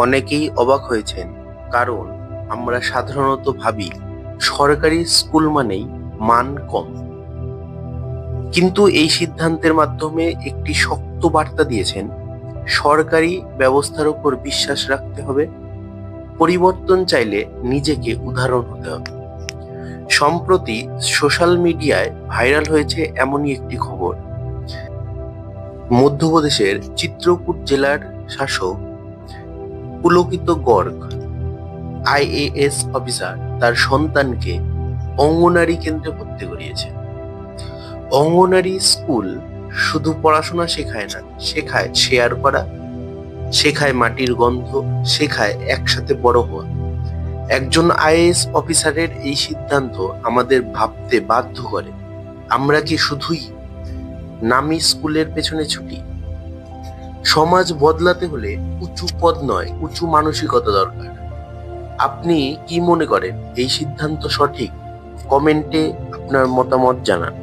অনেকেই অবাক হয়েছেন, কারণ আমরা সাধারণত ভাবি সরকারি স্কুল মানেই মান কম। কিন্তু এই সিদ্ধান্তের মাধ্যমে একটি শক্ত বার্তা দিয়েছেন, সরকারি ব্যবস্থার উপর বিশ্বাস রাখতে হবে, পরিবর্তন চাইলে নিজেকে উদাহরণ হতে হবে। সম্প্রতি সোশ্যাল মিডিয়ায় ভাইরাল হয়েছে এমনই একটি খবর। মধ্যপ্রদেশের চিত্রকূট জেলার শাসক পুলকিত গর্গ, আইএএস অফিসার, তার সন্তানকে অঙ্গনারী কেন্দ্রে ভর্তি করিয়েছে। অঙ্গনারী স্কুল শুধু পড়াশোনা শেখায় না, শেখায় শেয়ার করা, শেখায় মাটির গন্ধ, শেখায় একসাথে বড় হওয়া। একজন আইএএস অফিসারের এই সিদ্ধান্ত আমাদের ভাবতে বাধ্য করে, আমরা কি শুধুই নামি স্কুলের পেছনে ছুটি? সমাজ বদলাতে হলে উঁচু পদ নয়, উঁচু মানসিকতা দরকার। আপনি কি মনে করেন, এই সিদ্ধান্ত সঠিক? কমেন্টে আপনার মতামত জানান।